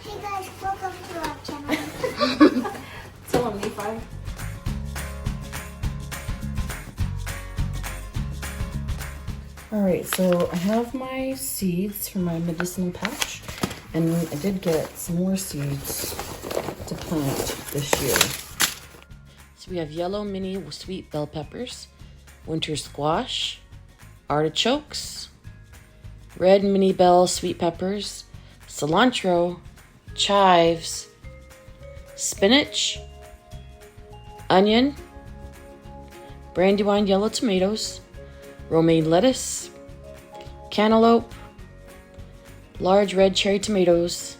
Hey guys, welcome to our channel. Tell them, Leafy. Alright, so I have my seeds from my medicinal pouch, and I did get some more seeds to plant this year. So we have yellow mini sweet bell peppers, winter squash, artichokes, red mini bell sweet peppers, cilantro, chives, spinach, onion, brandywine yellow tomatoes, romaine lettuce, cantaloupe, large red cherry tomatoes,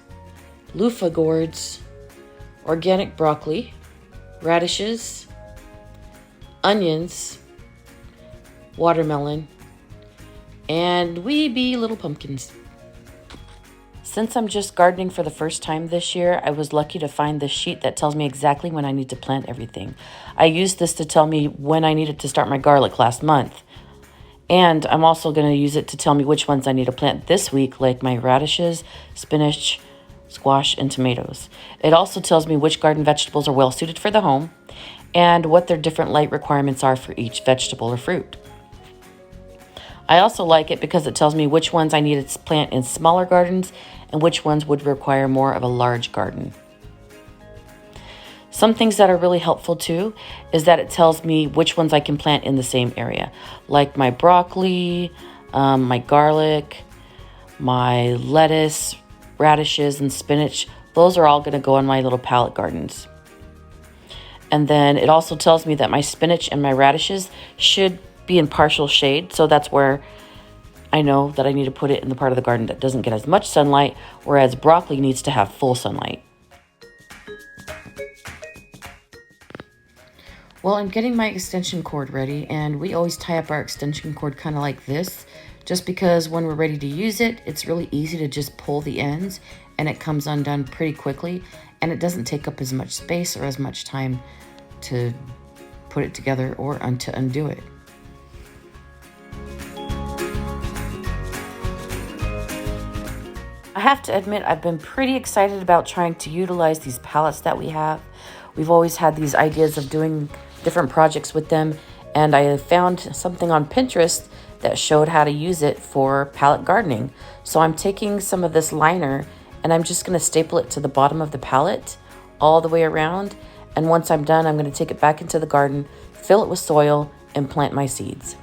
loofah gourds, organic broccoli, radishes, onions, watermelon, and wee bee little pumpkins. Since I'm just gardening for the first time this year, I was lucky to find this sheet that tells me exactly when I need to plant everything. I used this to tell me when I needed to start my garlic last month. And I'm also going to use it to tell me which ones I need to plant this week, like my radishes, spinach, squash, and tomatoes. It also tells me which garden vegetables are well suited for the home and what their different light requirements are for each vegetable or fruit. I also like it because it tells me which ones I need to plant in smaller gardens and which ones would require more of a large garden. Some things that are really helpful too is that it tells me which ones I can plant in the same area, like my broccoli, my garlic, my lettuce, radishes, and spinach. Those are all going to go in my little pallet gardens. And then it also tells me that my spinach and my radishes should be in partial shade, so that's where I know that I need to put it in the part of the garden that doesn't get as much sunlight, whereas broccoli needs to have full sunlight. Well, I'm getting my extension cord ready, and we always tie up our extension cord kind of like this, just because when we're ready to use it, it's really easy to just pull the ends, and it comes undone pretty quickly, and it doesn't take up as much space or as much time to put it together or to undo it. I have to admit, I've been pretty excited about trying to utilize these pallets that we have. We've always had these ideas of doing different projects with them, and I found something on Pinterest that showed how to use it for pallet gardening. So I'm taking some of this liner and I'm just going to staple it to the bottom of the pallet all the way around, and once I'm done, I'm going to take it back into the garden, fill it with soil, and plant my seeds.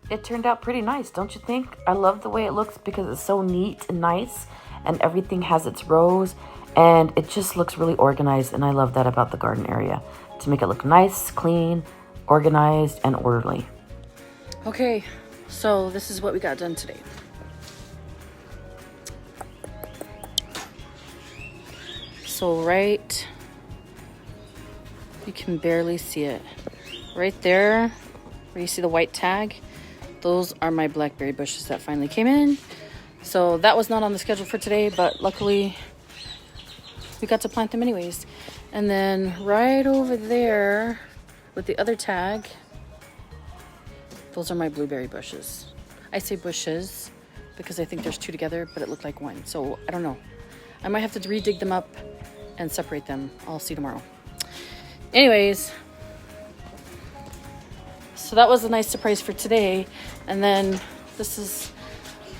It turned out pretty nice, don't you think? I love the way it looks because it's so neat and nice, and everything has its rows, and it just looks really organized, and I love that about the garden area, to make it look nice, clean, organized, and orderly. Okay, so this is what we got done today. So you can barely see it. Right there, where you see the white tag, those are my blackberry bushes that finally came in. So that was not on the schedule for today, but luckily we got to plant them anyways. And then right over there with the other tag, those are my blueberry bushes. I say bushes because I think there's two together, but it looked like one. So I don't know. I might have to redig them up and separate them. I'll see tomorrow. Anyways, so that was a nice surprise for today. And then this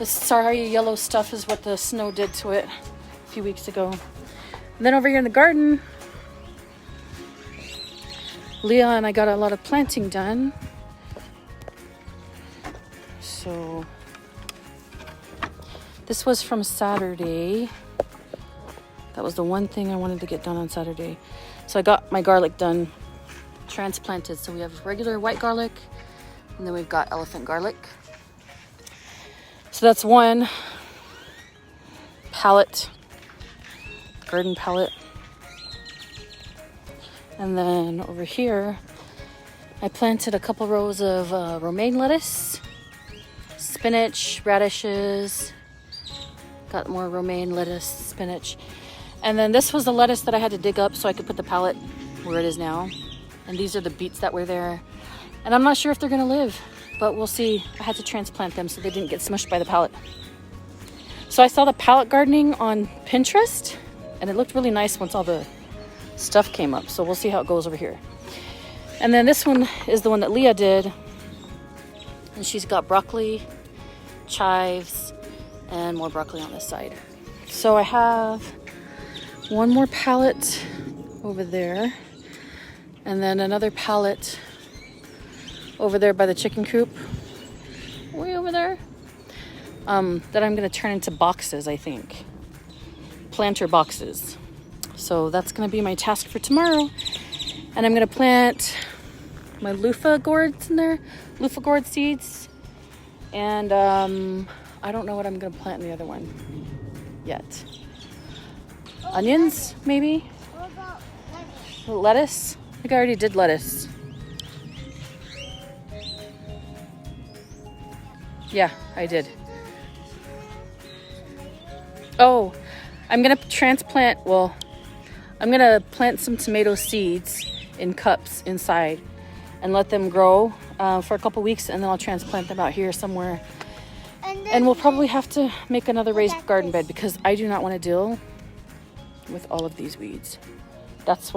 sorry yellow stuff is what the snow did to it a few weeks ago. And then over here in the garden, Leah and I got a lot of planting done. So this was from Saturday. That was the one thing I wanted to get done on Saturday. So I got my garlic done, transplanted. So we have regular white garlic, and then we've got elephant garlic. So that's one. palette, garden palette. And then over here, I planted a couple rows of romaine lettuce, spinach, radishes, got more romaine lettuce, spinach. And then this was the lettuce that I had to dig up so I could put the palette where it is now. And these are the beets that were there. And I'm not sure if they're gonna live, but we'll see. I had to transplant them so they didn't get smushed by the pallet. So I saw the pallet gardening on Pinterest, and it looked really nice once all the stuff came up. So we'll see how it goes over here. And then this one is the one that Leah did. And she's got broccoli, chives, and more broccoli on this side. So I have one more pallet over there. And then another pallet over there by the chicken coop. Way over there. That I'm going to turn into boxes, I think. Planter boxes. So that's going to be my task for tomorrow. And I'm going to plant my loofah gourds in there. Loofah gourd seeds. And I don't know what I'm going to plant in the other one yet. Onions, maybe? What about lettuce? Lettuce? I think I already did lettuce. Yeah, I did. Oh, I'm going to transplant, I'm going to plant some tomato seeds in cups inside and let them grow for a couple weeks, and then I'll transplant them out here somewhere. And we'll probably have to make another raised garden bed because I do not want to deal with all of these weeds. That's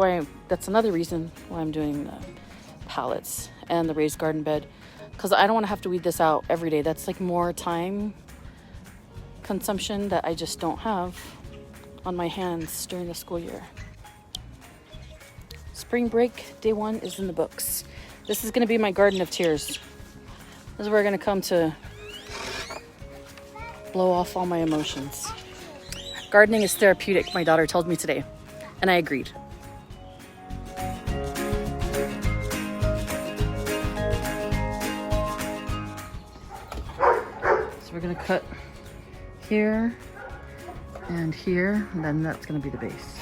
another reason why I'm doing the pallets and the raised garden bed, because I don't want to have to weed this out every day. That's like more time consumption that I just don't have on my hands during the school year. Spring break, day 1 is in the books. This is going to be my garden of tears. This is where I'm going to come to blow off all my emotions. Gardening is therapeutic, my daughter told me today, and I agreed. So we're going to cut here and here, and then that's going to be the base.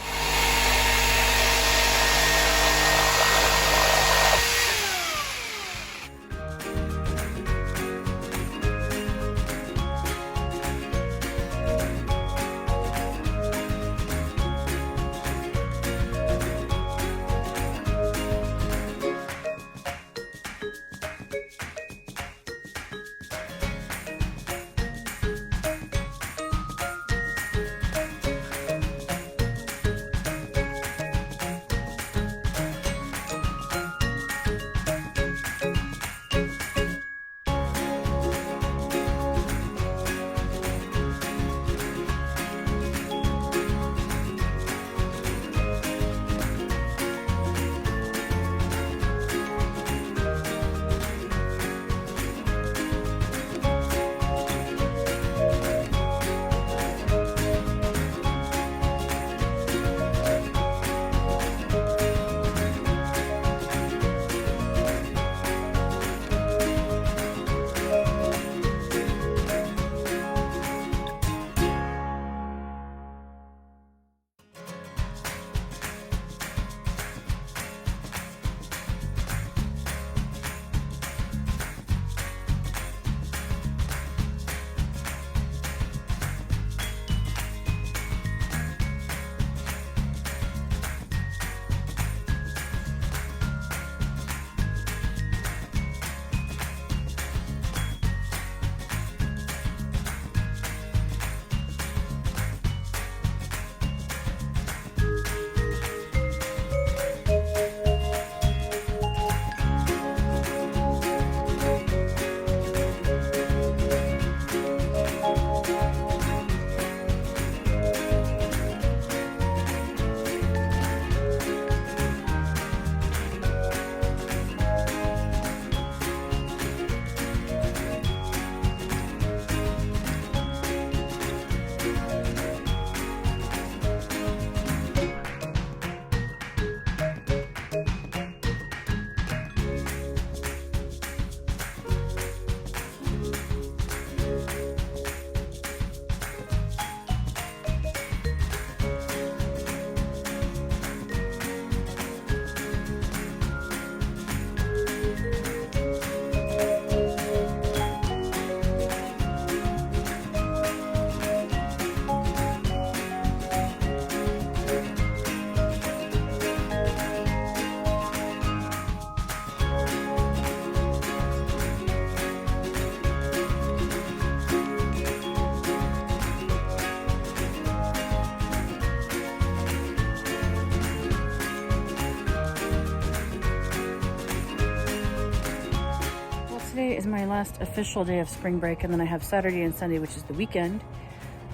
is my last official day of spring break, and then I have Saturday and Sunday, which is the weekend.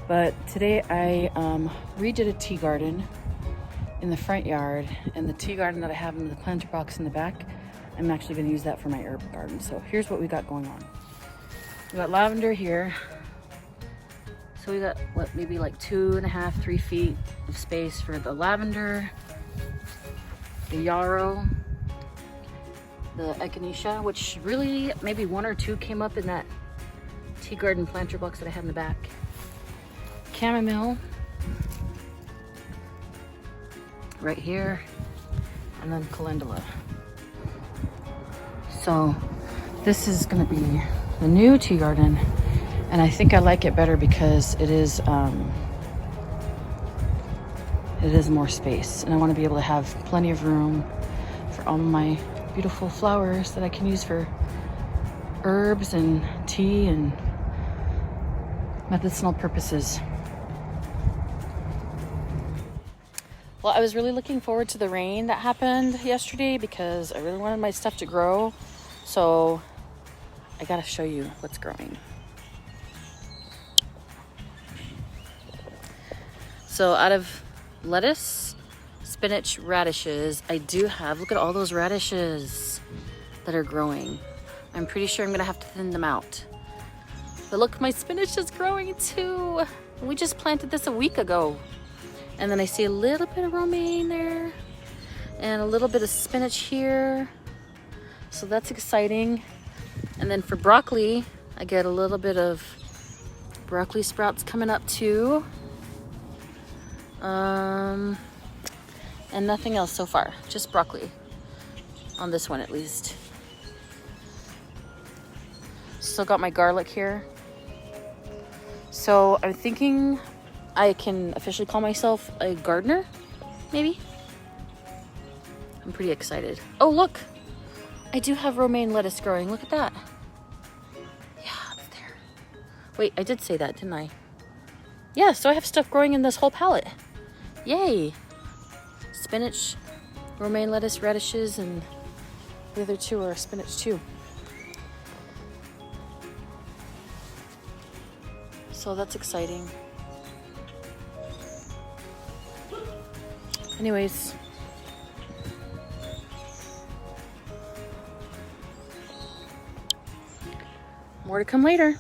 But today I redid a tea garden in the front yard, and the tea garden that I have in the planter box in the back, I'm actually going to use that for my herb garden. So here's what we got going on. We got lavender here. So we got, what, maybe like 2.5, 3 feet of space for the lavender, the yarrow, the echinacea, which really maybe 1 or 2 came up in that tea garden planter box that I have in the back. Chamomile, right here, and then calendula. So this is gonna be the new tea garden, and I think I like it better because it is more space, and I want to be able to have plenty of room for all my beautiful flowers that I can use for herbs and tea and medicinal purposes. Well, I was really looking forward to the rain that happened yesterday because I really wanted my stuff to grow. So I gotta show you what's growing. So out of lettuce, spinach, radishes, I do have, look at all those radishes that are growing. I'm pretty sure I'm gonna have to thin them out. But look, my spinach is growing too. We just planted this a week ago. And then I see a little bit of romaine there and a little bit of spinach here. So that's exciting. And then for broccoli, I get a little bit of broccoli sprouts coming up too. And nothing else so far, just broccoli on this one at least. Still got my garlic here. So I'm thinking I can officially call myself a gardener, maybe. I'm pretty excited. Oh, look, I do have romaine lettuce growing. Look at that. Yeah, it's there. Wait, I did say that, didn't I? Yeah, so I have stuff growing in this whole palette. Yay. Spinach, romaine lettuce, radishes, and the other 2 are spinach too. So that's exciting. Anyways, more to come later.